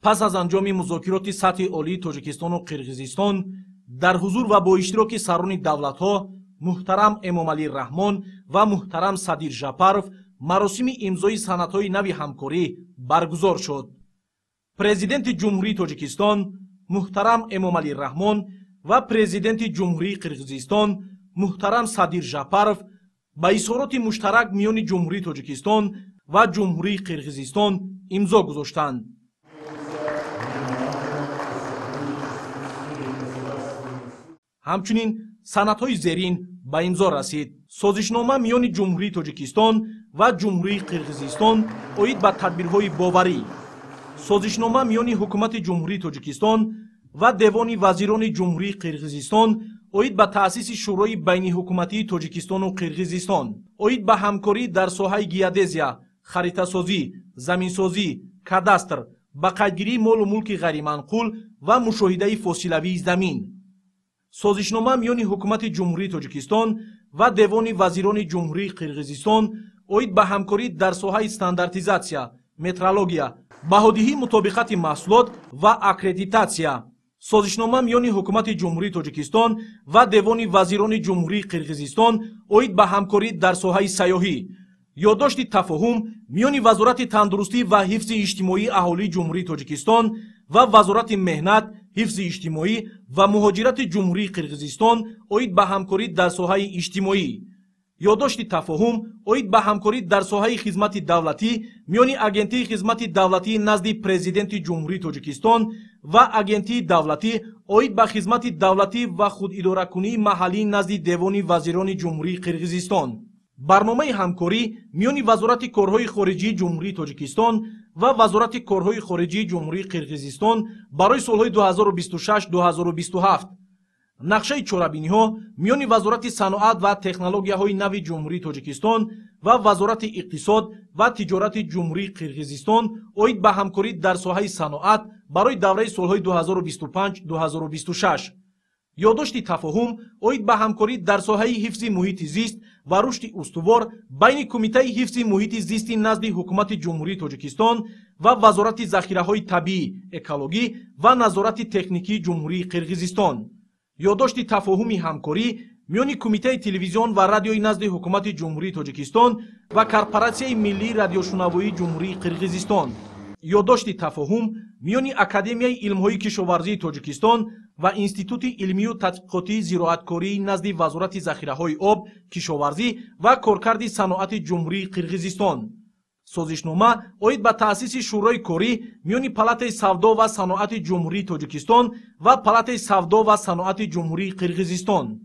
پس از انجام مذاکرات سطح عالی تاجیکستان و قرقیزستان در حضور و با اشتراک سران دولت‌ها محترم امامعلی رحمان و محترم صدیر ژاپارов مراسم امضای سندهای نوی همکاری برگزار شد. پرزیدنت جمهوری تاجیکستان محترم امامعلی رحمان و پرزیدنت جمهوری قرقیزستان محترم صدیر ژاپارов با اظهارات مشترک میان جمهوری تاجیکستان و جمهوری قرقیزستان امضا گذاشتند. همچنین سندهای زیرین به امضا رسید. سازشنامه میان جمهوری تاجیکستان و جمهوری قرقیزستان اوید به تدبیرهای باوری. سازشنامه میان حکومت جمهوری تاجیکستان و دیوان وزیران جمهوری قرقیزستان اوید به تأسیس شورای بین حکومتی تاجیکستان و قرقیزستان، اوید به همکاری در ساحه گیودزیا، خریطه سازی، زمین سازی، کاداستر، به قیدگیری مال و ملک غیر منقول و مشاهده فاصلوی زمین. سازشنامه میان حکومت جمهوری تاجیکستان و دیوان وزیران جمهوری قرقیزستان اوید به همکاری در ساحه استانداردیزاسیا، مترولوژیا، بهادهی مطابقت محصولات و اکریدیتاسیا. سازشنامه میان حکومت جمهوری تاجیکستان و دیوان وزیران جمهوری قرقیزستان اوید به همکاری در ساحه سیاحی. یادداشت تفاهم میان وزارت تندرستی و حفظ اجتماعی اهالی جمهوری تاجیکستان و وزارت مهنت، حفظ اجتماعی و مهاجرت جمهوری قرقیزستان اوید به همکاری در ساحه اجتماعی. یادداشت تفاهم اوید به همکاری در ساحه خدمت دولتی میان اگنتی خدمت دولتی نزد پرزیدنت جمهوری تاجیکستان و اگنتی دولتی اوید به خدمت دولتی و خوداداره‌کنی محلی نزد دیوان وزیران جمهوری قرقیزستان. برنامه همکاری میان وزارت کارهای خارجی جمهوری تاجیکستان و وزارت کارهای خارجی جمهوری قرقیزستان برای سالهای 2026-2027. نقشه چاره‌بینی‌ها میان وزارت صنعت و تکنولوژی‌های نو جمهوری تاجیکستان و وزارت اقتصاد و تجارت جمهوری قرقیزستان اوید به همکاری در ساحه صنعت برای دوره سالهای 2025-2026. یادداشت تفاهم اوید به همکاری در ساحه حفظ محیط زیست و رشد استوار بین کمیته حفظ محیط زیست نزد حکومت جمهوری تاجیکستان و وزارت ذخیره‌های طبیعی، اکولوژی و نظارت تکنیکی جمهوری قرقیزستان. یادداشت تفاهم همکاری میان کمیته تلویزیون و رادیوی نزد حکومت جمهوری تاجیکستان و کورپوراسیای ملی رادیوشنوایی جمهوری قرقیزستان. یادداشت تفاهم میان اکادمیای علم‌های کشاورزی تاجیکستان و انستیتوت علمی و تحقیقاتی زراعتکاری نزد وزارت ذخیره‌های آب، کشاورزی و کارکرد صنعت جمهوری قرقیزستان. سازشنامه اوید به تأسیس شورای کاری میان پالاتای سودا و صنعت جمهوری تاجیکستان و پالاتای سودا و صنعت جمهوری قرقیزستان.